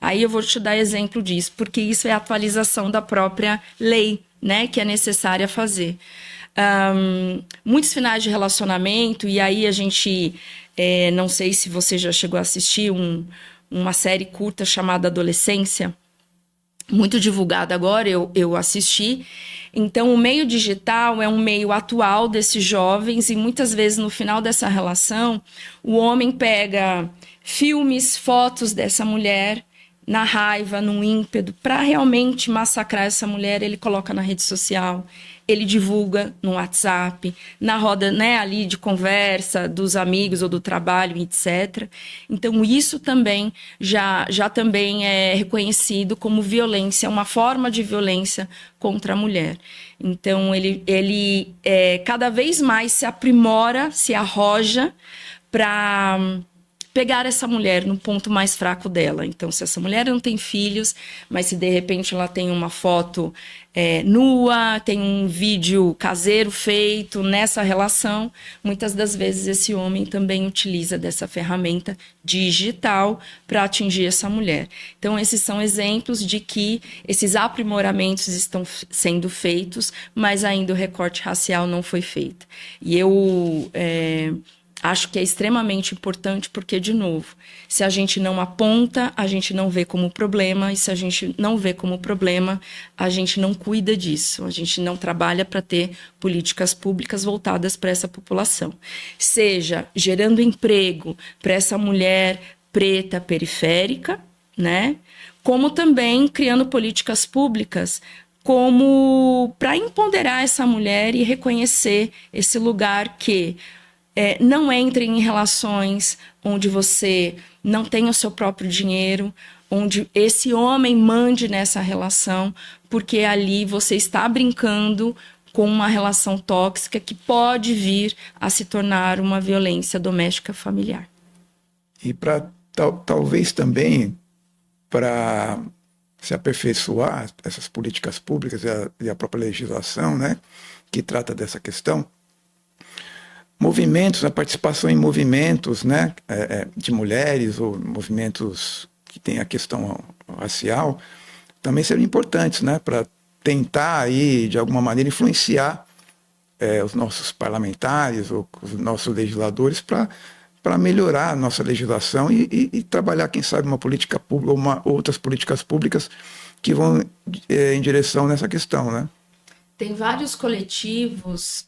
Speaker 2: Aí eu vou te dar exemplo disso, porque isso é a atualização da própria lei, né, que é necessária fazer. Muitos finais de relacionamento, e aí a gente, não sei se você já chegou a assistir uma série curta chamada Adolescência, muito divulgada agora, eu assisti. Então, o meio digital é um meio atual desses jovens e muitas vezes no final dessa relação, o homem pega filmes, fotos dessa mulher, na raiva, no ímpeto, para realmente massacrar essa mulher, ele coloca na rede social, ele divulga no WhatsApp, na roda, né, ali de conversa dos amigos ou do trabalho, etc. Então, isso também já também é reconhecido como violência, uma forma de violência contra a mulher. Então, ele cada vez mais se aprimora, se arroja para pegar essa mulher no ponto mais fraco dela. Então, se essa mulher não tem filhos, mas se de repente ela tem uma foto nua, tem um vídeo caseiro feito nessa relação, muitas das vezes esse homem também utiliza dessa ferramenta digital para atingir essa mulher. Então, esses são exemplos de que esses aprimoramentos estão sendo feitos, mas ainda o recorte racial não foi feito. E eu acho que é extremamente importante porque, de novo, se a gente não aponta, a gente não vê como problema, e se a gente não vê como problema, a gente não cuida disso, a gente não trabalha para ter políticas públicas voltadas para essa população. Seja gerando emprego para essa mulher preta periférica, né? Como também criando políticas públicas como para empoderar essa mulher e reconhecer esse lugar que não entre em relações onde você não tem o seu próprio dinheiro, onde esse homem mande nessa relação, porque ali você está brincando com uma relação tóxica que pode vir a se tornar uma violência doméstica familiar.
Speaker 1: E para talvez também para se aperfeiçoar essas políticas públicas e a própria legislação, né, que trata dessa questão, movimentos, a participação em movimentos, né, de mulheres ou movimentos que tem a questão racial, também seriam importantes, né, para tentar aí, de alguma maneira, influenciar os nossos parlamentares ou os nossos legisladores para para melhorar a nossa legislação e trabalhar, quem sabe, uma política pública ou outras políticas públicas que vão em direção nessa questão, né?
Speaker 2: Tem vários coletivos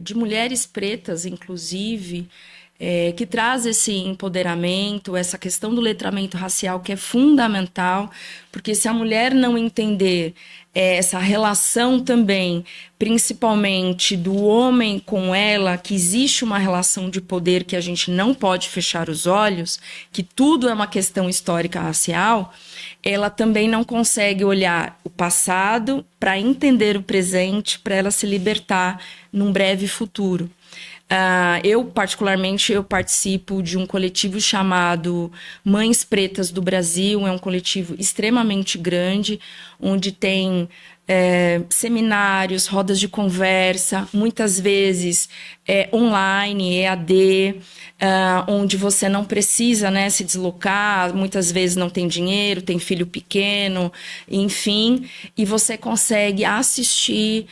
Speaker 2: de mulheres pretas, inclusive, que traz esse empoderamento, essa questão do letramento racial, que é fundamental, porque se a mulher não entender essa relação também, principalmente do homem com ela, que existe uma relação de poder que a gente não pode fechar os olhos, que tudo é uma questão histórica racial, ela também não consegue olhar o passado para entender o presente, para ela se libertar num breve futuro. Eu, particularmente, eu participo de um coletivo chamado Mães Pretas do Brasil. É um coletivo extremamente grande, onde tem seminários, rodas de conversa, muitas vezes online, EAD, onde você não precisa, né, se deslocar, muitas vezes não tem dinheiro, tem filho pequeno, enfim, e você consegue assistir,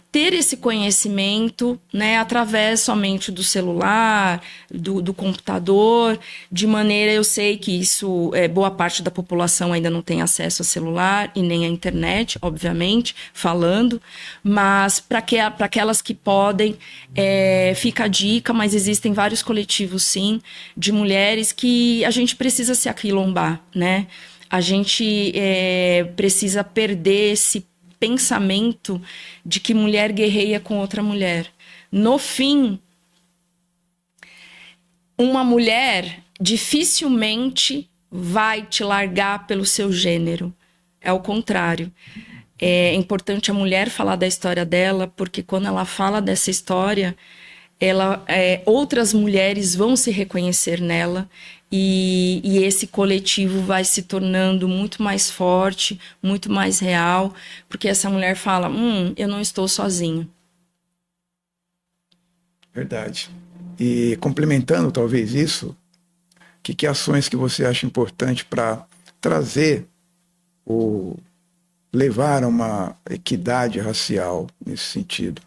Speaker 2: ter esse conhecimento, né, através somente do celular, do computador, de maneira, eu sei que isso, boa parte da população ainda não tem acesso a celular e nem à internet, obviamente, falando, mas para aquelas que podem, fica a dica, mas existem vários coletivos, sim, de mulheres que a gente precisa se aquilombar, né? A gente precisa perder esse pensamento de que mulher guerreia com outra mulher. No fim, uma mulher dificilmente vai te largar pelo seu gênero. É o contrário. É importante a mulher falar da história dela, porque quando ela fala dessa história, outras mulheres vão se reconhecer nela. E esse coletivo vai se tornando muito mais forte, muito mais real, porque essa mulher fala, eu não estou sozinha.
Speaker 1: Verdade. E complementando talvez isso, que ações que você acha importante para trazer ou levar a uma equidade racial nesse sentido?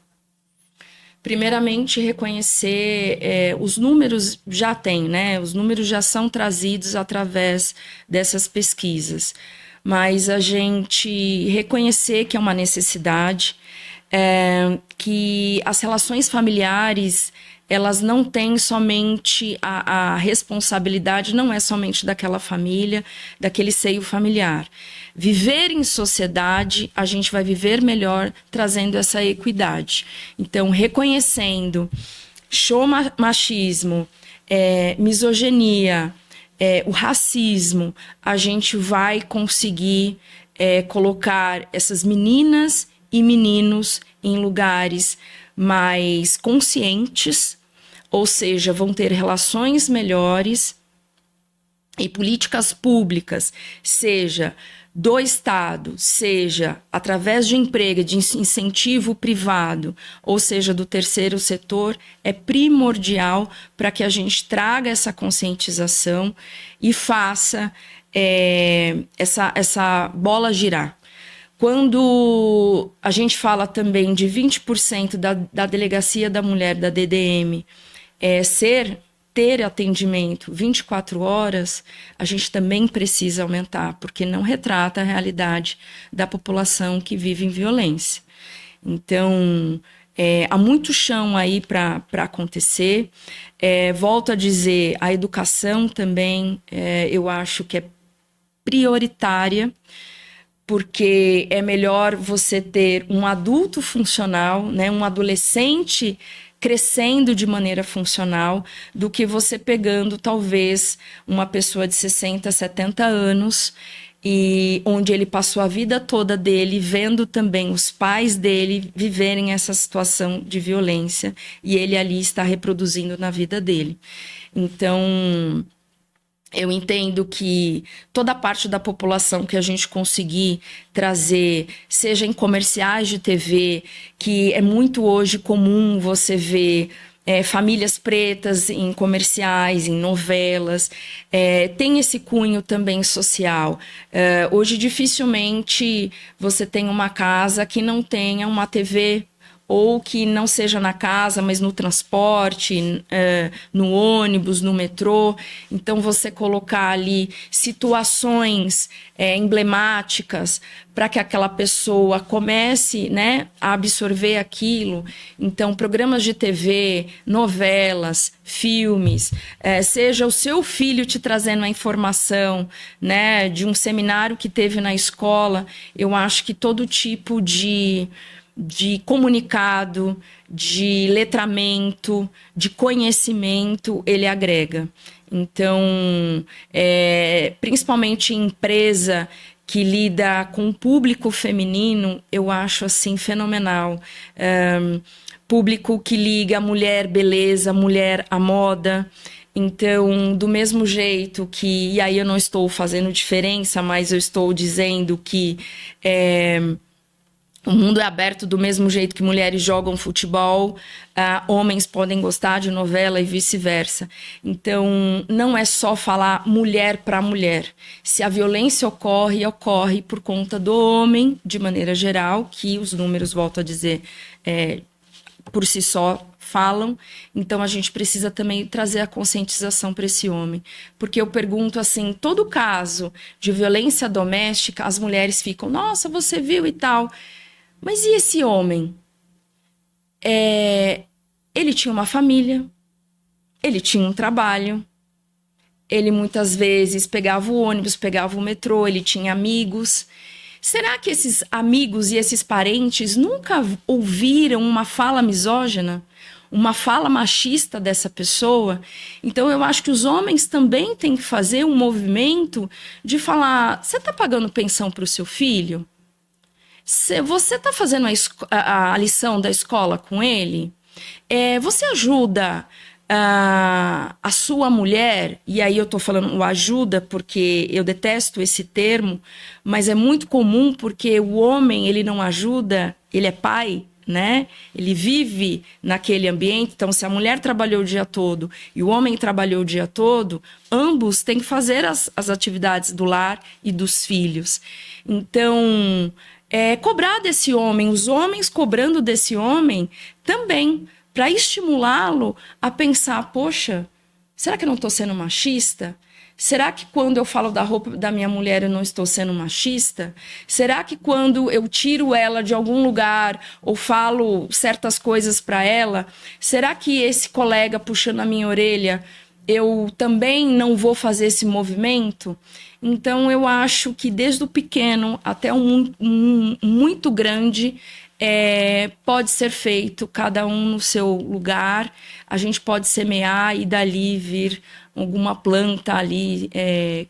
Speaker 2: Primeiramente, reconhecer, os números já tem, né? Os números já são trazidos através dessas pesquisas, mas a gente reconhecer que é uma necessidade, que as relações familiares, elas não têm somente a responsabilidade, não é somente daquela família, daquele seio familiar. Viver em sociedade, a gente vai viver melhor trazendo essa equidade. Então, reconhecendo machismo, misoginia, o racismo, a gente vai conseguir colocar essas meninas e meninos em lugares mais conscientes, ou seja, vão ter relações melhores e políticas públicas, seja do Estado, seja através de emprego, de incentivo privado, ou seja, do terceiro setor, é primordial para que a gente traga essa conscientização e faça essa bola girar. Quando a gente fala também de 20% da delegacia da mulher, da DDM, ter atendimento 24 horas, a gente também precisa aumentar, porque não retrata a realidade da população que vive em violência. Então, há muito chão aí para acontecer. Volto a dizer, a educação também, eu acho que é prioritária, porque é melhor você ter um adulto funcional, né, um adolescente crescendo de maneira funcional, do que você pegando talvez uma pessoa de 60, 70 anos, e onde ele passou a vida toda dele vendo também os pais dele viverem essa situação de violência, e ele ali está reproduzindo na vida dele. Então, eu entendo que toda parte da população que a gente conseguir trazer, seja em comerciais de TV, que é muito hoje comum você ver famílias pretas em comerciais, em novelas, tem esse cunho também social. Hoje, dificilmente, você tem uma casa que não tenha uma TV ou que não seja na casa, mas no transporte, no ônibus, no metrô. Então, você colocar ali situações emblemáticas para que aquela pessoa comece, né, a absorver aquilo. Então, programas de TV, novelas, filmes, seja o seu filho te trazendo a informação, né, de um seminário que teve na escola. Eu acho que todo tipo de comunicado, de letramento, de conhecimento, ele agrega. Então, principalmente em empresa que lida com o público feminino, eu acho assim fenomenal. Público que liga a mulher beleza, mulher à moda. Então, do mesmo jeito que, e aí eu não estou fazendo diferença, mas eu estou dizendo que o mundo é aberto do mesmo jeito que mulheres jogam futebol, homens podem gostar de novela e vice-versa. Então, não é só falar mulher para mulher. Se a violência ocorre, ocorre por conta do homem, de maneira geral, que os números, volto a dizer, por si só falam. Então, a gente precisa também trazer a conscientização para esse homem. Porque eu pergunto assim, todo caso de violência doméstica, as mulheres ficam, nossa, você viu e tal. Mas e esse homem? Ele tinha uma família, ele tinha um trabalho, ele muitas vezes pegava o ônibus, pegava o metrô, ele tinha amigos. Será que esses amigos e esses parentes nunca ouviram uma fala misógina? Uma fala machista dessa pessoa? Então, eu acho que os homens também têm que fazer um movimento de falar, você está pagando pensão para o seu filho? Você está fazendo a lição da escola com ele? Você ajuda a sua mulher? E aí eu estou falando o ajuda porque eu detesto esse termo, mas é muito comum porque o homem, ele não ajuda, ele é pai, né? Ele vive naquele ambiente. Então, se a mulher trabalhou o dia todo e o homem trabalhou o dia todo, ambos têm que fazer as atividades do lar e dos filhos. Então, cobrar desse homem, os homens cobrando desse homem também, para estimulá-lo a pensar, poxa, será que eu não estou sendo machista? Será que quando eu falo da roupa da minha mulher eu não estou sendo machista? Será que quando eu tiro ela de algum lugar ou falo certas coisas para ela, será que esse colega puxando a minha orelha, eu também não vou fazer esse movimento? Então, eu acho que desde o pequeno até um muito grande, pode ser feito, cada um no seu lugar. A gente pode semear e dali vir alguma planta ali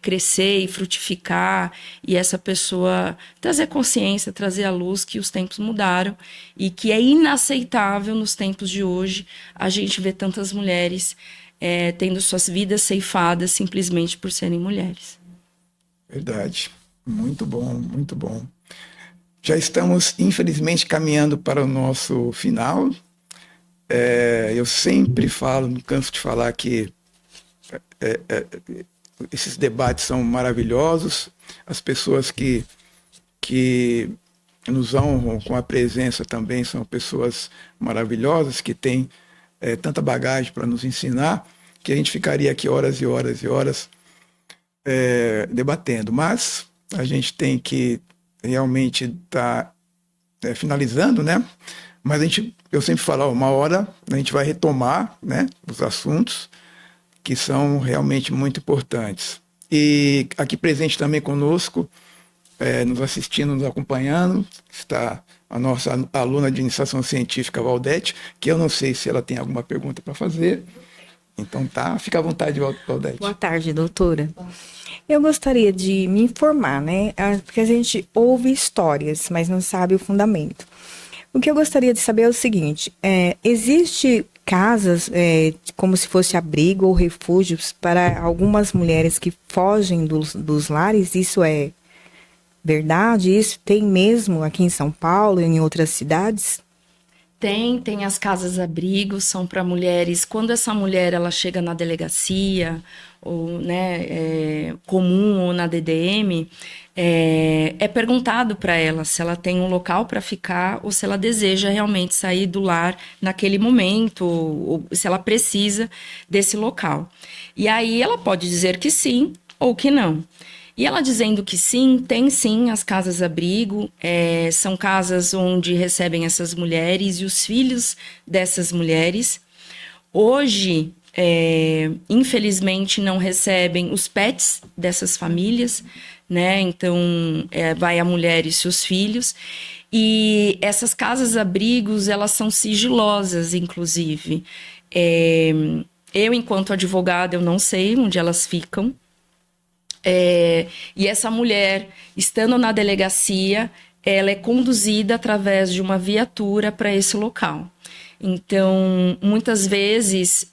Speaker 2: crescer e frutificar, e essa pessoa trazer consciência, trazer à luz que os tempos mudaram e que é inaceitável nos tempos de hoje a gente ver tantas mulheres tendo suas vidas ceifadas simplesmente por serem mulheres.
Speaker 1: Verdade. Muito bom, muito bom. Já estamos, infelizmente, caminhando para o nosso final. Eu sempre falo, não canso de falar que esses debates são maravilhosos. As pessoas que nos honram com a presença também são pessoas maravilhosas, que têm tanta bagagem para nos ensinar, que a gente ficaria aqui horas e horas e horas debatendo, mas a gente tem que realmente estar finalizando, né? Mas eu sempre falo, uma hora a gente vai retomar, né, os assuntos que são realmente muito importantes. E aqui presente também conosco, nos assistindo, nos acompanhando, está a nossa aluna de iniciação científica, Valdete, que eu não sei se ela tem alguma pergunta para fazer. Então fica à vontade, Valdete.
Speaker 3: Boa tarde, doutora. Eu gostaria de me informar, né? Porque a gente ouve histórias, mas não sabe o fundamento. O que eu gostaria de saber é o seguinte: existe casas como se fosse abrigo ou refúgios para algumas mulheres que fogem dos lares? Isso é verdade? Isso tem mesmo aqui em São Paulo e em outras cidades?
Speaker 2: Tem as casas-abrigo, são para mulheres. Quando essa mulher ela chega na delegacia ou, né, comum ou na DDM, é perguntado para ela se ela tem um local para ficar ou se ela deseja realmente sair do lar naquele momento, ou se ela precisa desse local. E aí ela pode dizer que sim ou que não. E ela dizendo que sim, tem sim as casas-abrigo, são casas onde recebem essas mulheres e os filhos dessas mulheres. Hoje, infelizmente, não recebem os pets dessas famílias, né? Então, vai a mulher e seus filhos. E essas casas-abrigos, elas são sigilosas, inclusive. Eu, enquanto advogada, eu não sei onde elas ficam. E essa mulher, estando na delegacia, ela é conduzida através de uma viatura para esse local. Então, muitas vezes,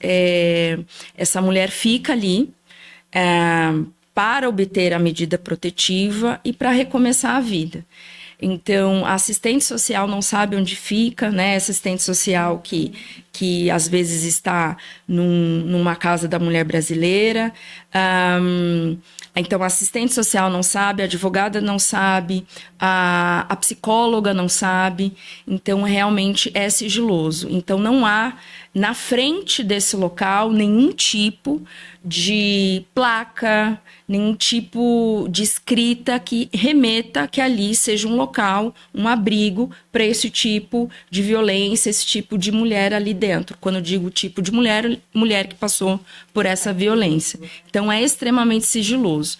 Speaker 2: essa mulher fica ali para obter a medida protetiva e para recomeçar a vida. Então, a assistente social não sabe onde fica, né? Assistente social que às vezes está numa casa da mulher brasileira. Então, a assistente social não sabe, a advogada não sabe, a psicóloga não sabe. Então, realmente é sigiloso. Então, não há na frente desse local nenhum tipo de placa, nenhum tipo de escrita que remeta que ali seja um local, um abrigo para esse tipo de violência, esse tipo de mulher ali dentro. Quando eu digo tipo de mulher, mulher que passou por essa violência. Então, é extremamente sigiloso.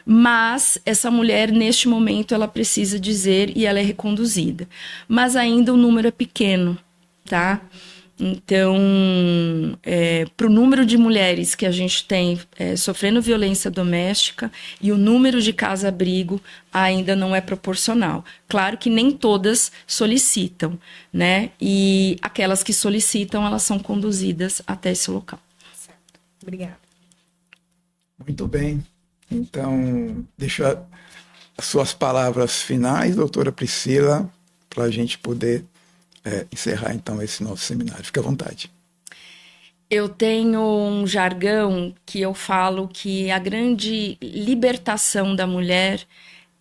Speaker 2: Mas essa mulher, neste momento, ela precisa dizer e ela é reconduzida. Mas ainda o número é pequeno, tá? Então, para o número de mulheres que a gente tem sofrendo violência doméstica e o número de casa-abrigo ainda não é proporcional. Claro que nem todas solicitam, né? E aquelas que solicitam, elas são conduzidas até esse local.
Speaker 3: Certo. Obrigada.
Speaker 1: Muito bem. Então, deixa as suas palavras finais, doutora Priscila, para a gente poder encerrar, então, esse nosso seminário. Fique à vontade.
Speaker 2: Eu tenho um jargão que eu falo que a grande libertação da mulher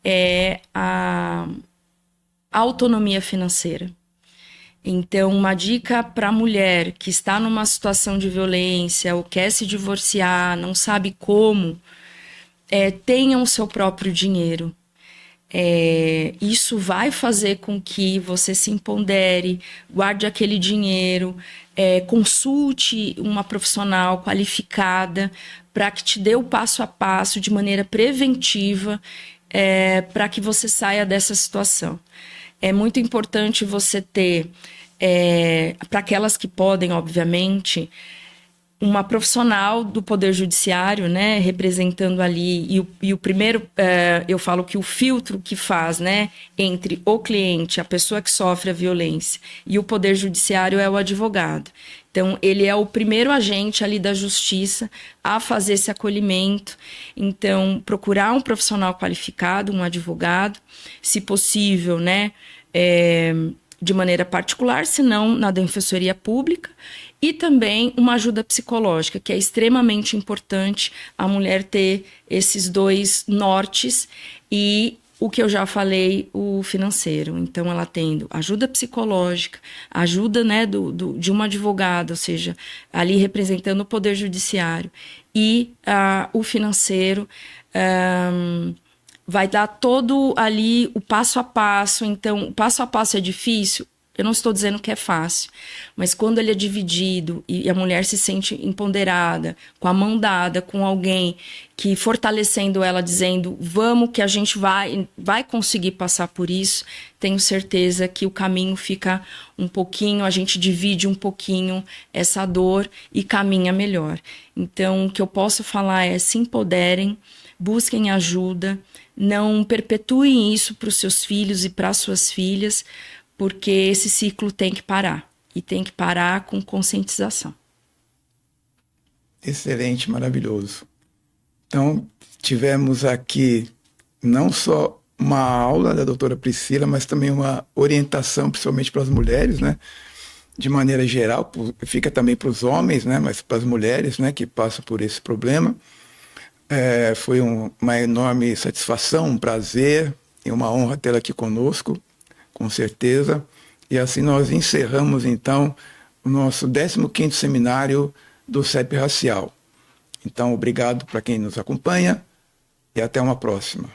Speaker 2: é a autonomia financeira. Então, uma dica para a mulher que está numa situação de violência ou quer se divorciar, não sabe como, tenha o seu próprio dinheiro. Isso vai fazer com que você se empodere, guarde aquele dinheiro, consulte uma profissional qualificada para que te dê o passo a passo de maneira preventiva para que você saia dessa situação. É muito importante você ter, para aquelas que podem, obviamente, uma profissional do Poder Judiciário, né, representando ali, e o primeiro, eu falo que o filtro que faz, né, entre o cliente, a pessoa que sofre a violência, e o Poder Judiciário é o advogado. Então, ele é o primeiro agente ali da justiça a fazer esse acolhimento. Então, procurar um profissional qualificado, um advogado, se possível, né, de maneira particular, se não na Defensoria Pública, e também uma ajuda psicológica, que é extremamente importante a mulher ter esses dois nortes e o que eu já falei, o financeiro. Então, ela tendo ajuda psicológica, ajuda, né, de uma advogada, ou seja, ali representando o Poder Judiciário, e o financeiro vai dar todo ali o passo a passo. Então, o passo a passo é difícil? Eu não estou dizendo que é fácil, mas quando ele é dividido e a mulher se sente empoderada, com a mão dada, com alguém que fortalecendo ela, dizendo vamos que a gente vai conseguir passar por isso, tenho certeza que o caminho fica um pouquinho, a gente divide um pouquinho essa dor e caminha melhor. Então, o que eu posso falar é se empoderem, busquem ajuda, não perpetuem isso para os seus filhos e para as suas filhas, porque esse ciclo tem que parar, e tem que parar com conscientização.
Speaker 1: Excelente, maravilhoso. Então, tivemos aqui não só uma aula da doutora Priscila, mas também uma orientação, principalmente para as mulheres, né? de maneira geral, fica também para os homens, né, mas para as mulheres, né, que passam por esse problema. Foi uma enorme satisfação, um prazer e uma honra tê-la aqui conosco, com certeza. E assim nós encerramos, então, o nosso 15º seminário do CEP Racial. Então, obrigado para quem nos acompanha e até uma próxima.